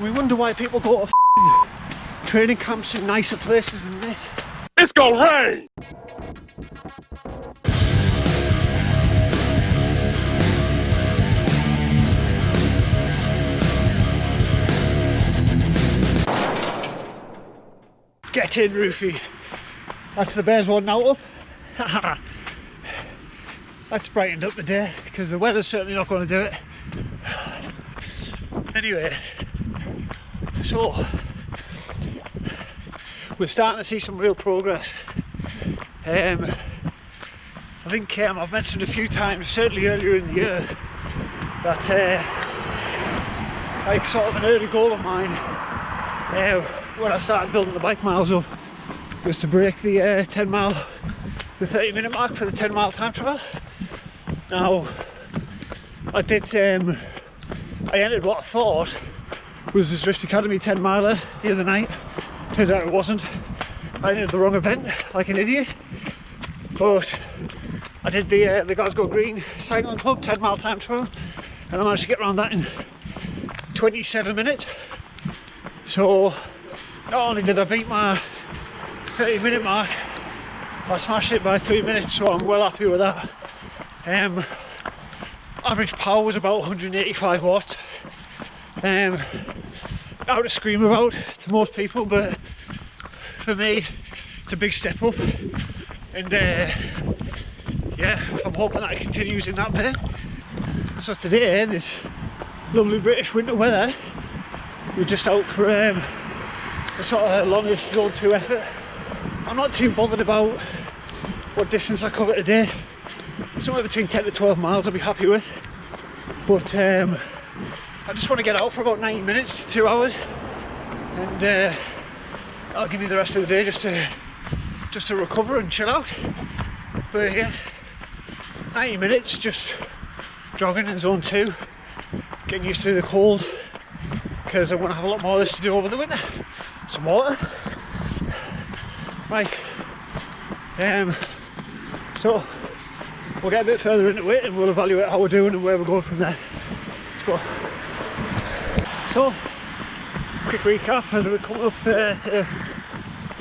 We wonder why people go to training camps in nicer places than this. It's gonna rain! Get in, Roofy. That's the Bears one now up. That's brightened up the day because the weather's certainly not going to do it. Anyway, so we're starting to see some real progress. I think I've mentioned a few times, certainly earlier in the year, that like sort of an early goal of mine when I started building the bike miles up was to break the the 30-minute mark for the 10-mile time trial. Now, I did, I entered what I thought was the Zwift Academy 10 miler the other night. Turns out it wasn't. I entered the wrong event like an idiot. But I did the Glasgow Green Cycling Club 10-mile time trial, and I managed to get around that in 27 minutes. So not only did I beat my 30-minute mark, I smashed it by 3 minutes, so I'm well happy with that. Average power was about 185 watts. Out to scream about to most people, but for me it's a big step up, and yeah, I'm hoping that it continues in that vein. So today, this lovely British winter weather, we're just out for a sort of longish zone 2 effort. I'm not too bothered about what distance I cover today. Somewhere between 10 to 12 miles I'll be happy with, but I just want to get out for about 90 minutes to 2 hours, and I'll give you the rest of the day just to recover and chill out. But yeah, 90 minutes just jogging in zone 2, getting used to the cold, because I'm going to have a lot more of this to do over the winter. Some water. Right, so we'll get a bit further into it and we'll evaluate how we're doing and where we're going from there. Let's go. So, quick recap as we're coming up to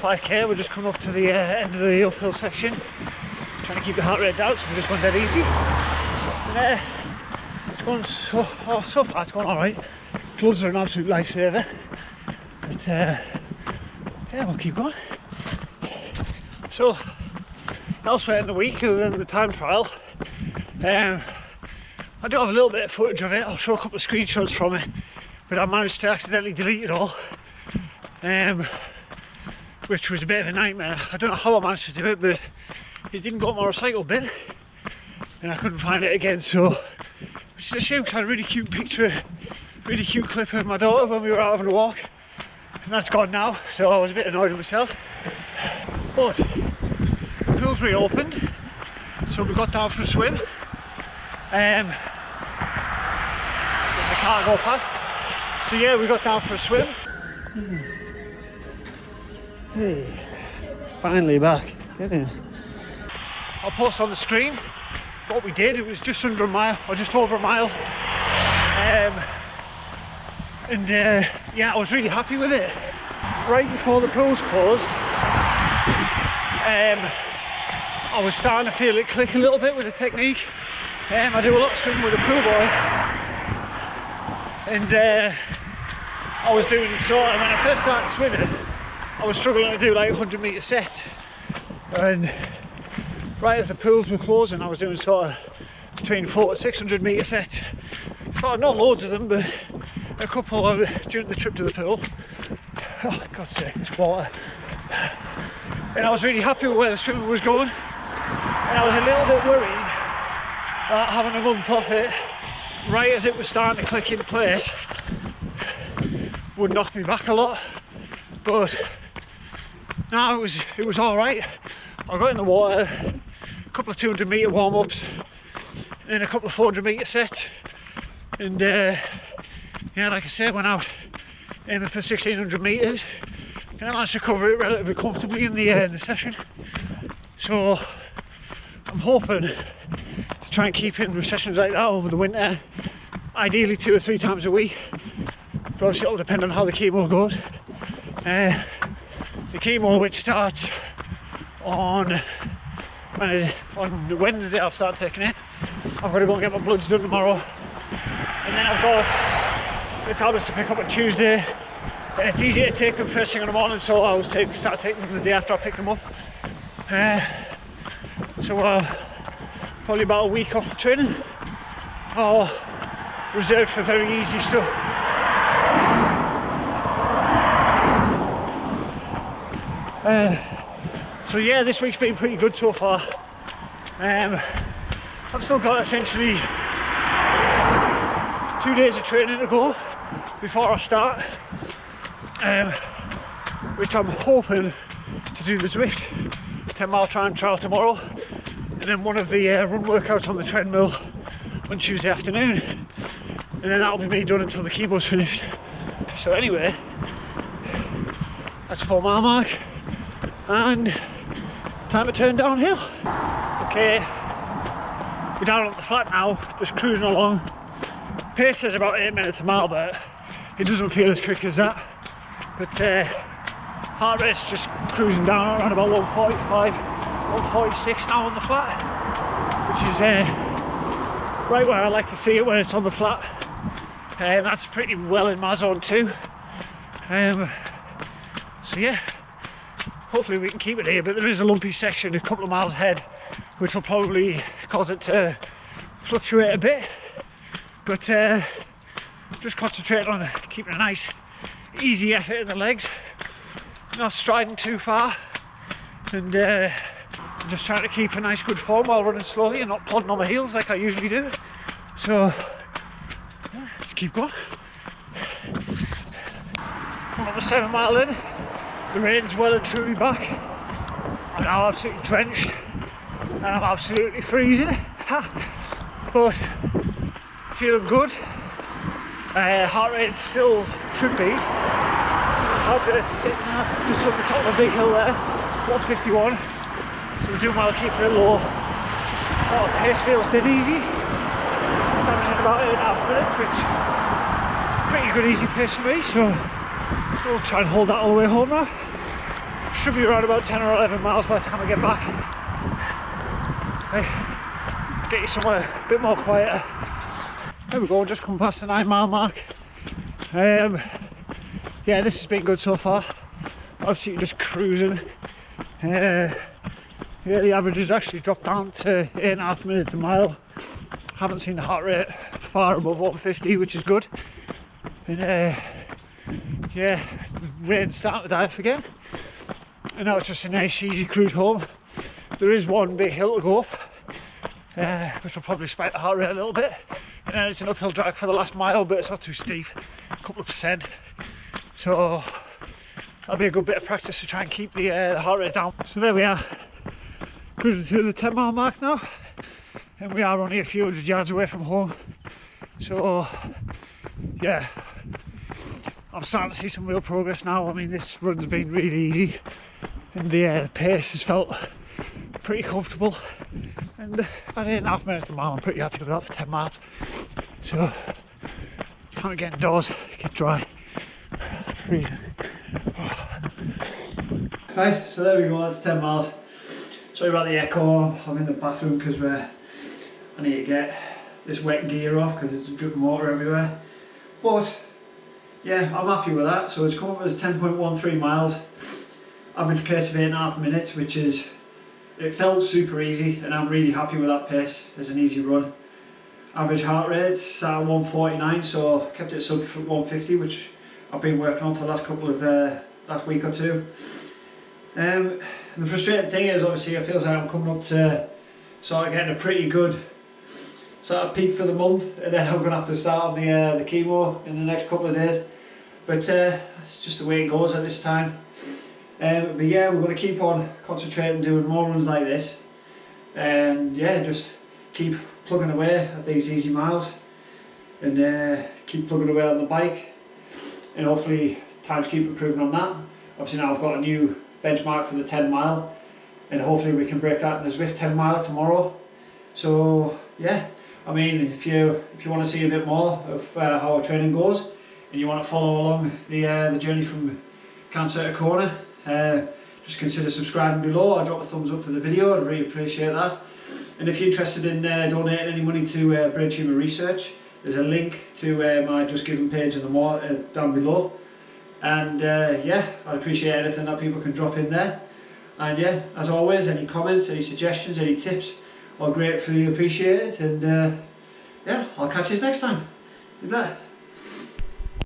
5k, we're just coming up to the end of the uphill section. Trying to keep the heart rate down, so we're just going dead easy. And it's going so far it's going alright. Gloves are an absolute lifesaver. But yeah, we'll keep going. So, elsewhere in the week, other than the time trial, I do have a little bit of footage of it. I'll show a couple of screenshots from it, but I managed to accidentally delete it all, which was a bit of a nightmare. I don't know how I managed to do it, but it didn't go on my recycle bin, and I couldn't find it again. So, which is a shame, because I had a really cute picture, really cute clip of my daughter when we were out having a walk, and that's gone now. So I was a bit annoyed with myself. But the pool's reopened, so we got down for a swim. The car go past. So yeah, we got down for a swim. Hey, finally back. Get in. I'll post on the screen what we did. It was just under a mile, or just over a mile. Yeah, I was really happy with it. Right before the pools closed, I was starting to feel it click a little bit with the technique. I do a lot of swimming with a pool boy, and I was doing sort of, when I first started swimming, I was struggling to do like 100 metre sets, and right as the pools were closing I was doing sort of between 400 to 600 metre sets. Sort of not loads of them, but a couple during the trip to the pool. Oh, God's sake, it's water. And I was really happy with where the swimming was going, and I was a little bit worried that having a month off it right as it was starting to click into place would knock me back a lot. But no, it was all right. I got in the water, a couple of 200 metre warm-ups, and then a couple of 400 metre sets, and yeah, like I said, went out aiming for 1600 metres, and I managed to cover it relatively comfortably in the session. So I'm hoping to try and keep in sessions like that over the winter, ideally 2 or 3 times a week. but obviously it'll depend on how the chemo goes. The chemo, which starts on Wednesday, I'll start taking it. I've got to go and get my bloods done tomorrow, and then I've got the tablets to pick up on Tuesday. And it's easier to take them first thing in the morning, so I always start taking them the day after I pick them up. So probably about a week off the training, or reserved for very easy stuff. So yeah, this week's been pretty good so far. I've still got essentially 2 days of training to go before I start, which I'm hoping to do the Zwift 10-mile time trial tomorrow, and then one of the run workouts on the treadmill on Tuesday afternoon, and then that'll be me done until the chemo's finished. So anyway, that's 4 mile mark, and time to turn downhill. Okay, we're down on the flat now, just cruising along. Pace says about 8 minutes a mile, but it doesn't feel as quick as that. But heart rate's just cruising down around about 145, 146 now on the flat, which is right where I like to see it when it's on the flat. That's pretty well in my zone too. So yeah, hopefully we can keep it here, but there is a lumpy section a couple of miles ahead, which will probably cause it to fluctuate a bit. But just concentrating on keeping a nice easy effort in the legs, not striding too far, and just trying to keep a nice good form while running slowly and not plodding on my heels like I usually do. So yeah, let's keep going. Coming up to 7 mile in, the rain's well and truly back. I'm now absolutely drenched and I'm absolutely freezing, but feeling good. Heart rate still should be. Heart rate's sitting just on the top of a big hill there, 151. So we're doing well keeping it low. Sort of pace feels dead easy. It's averaging about 8.5 minutes, which is a pretty good easy pace for me. So we'll try and hold that all the way home now. Should be around about 10 or 11 miles by the time I get back. Get you somewhere a bit more quieter. There we go, just come past the 9 mile mark. Yeah, this has been good so far. Obviously just cruising. Yeah, the average has actually dropped down to 8.5 minutes a mile. Haven't seen the heart rate far above 150, which is good. And yeah, the rain's starting to die off again. And now it's just a nice easy cruise home. There is one big hill to go up, which will probably spike the heart rate a little bit. And then it's an uphill drag for the last mile, but it's not too steep, a couple of percent. So that'll be a good bit of practice to try and keep the heart rate down. So there we are, cruising through the 10 mile mark now, and we are only a few hundred yards away from home. So yeah, I'm starting to see some real progress now. I mean, this run's been really easy, and the pace has felt pretty comfortable, and at 8.5 minutes a mile I'm pretty happy with that for 10 miles. So time to get indoors, get dry, freezing. Right, so there we go, that's 10 miles. Sorry about the echo, I'm in the bathroom because I need to get this wet gear off because it's dripping water everywhere. But yeah, I'm happy with that. So it's come up as 10.13 miles, average pace of 8.5 minutes, which is, it felt super easy, and I'm really happy with that pace. It's an easy run. Average heart rate's at 149, so kept it sub 150, which I've been working on for the last couple of last week or two. The frustrating thing is, obviously, it feels like I'm coming up to sort of getting a pretty good sort of peak for the month, and then I'm going to have to start on the chemo in the next couple of days. But it's just the way it goes at this time. But yeah, we're going to keep on concentrating, doing more runs like this, and yeah, just keep plugging away at these easy miles, and keep plugging away on the bike, and hopefully times keep improving on that. Obviously now I've got a new benchmark for the 10 mile, and hopefully we can break that in the Zwift 10 mile tomorrow. So yeah, I mean, if you want to see a bit more of how our training goes, and you want to follow along the journey from cancer to Kona, just consider subscribing below or drop a thumbs up for the video. I'd really appreciate that. And if you're interested in donating any money to brain tumour research, there's a link to my Just Giving page in the down below. And yeah, I'd appreciate anything that people can drop in there. And yeah, as always, any comments, any suggestions, any tips are gratefully appreciated. And yeah, I'll catch you next time. With that.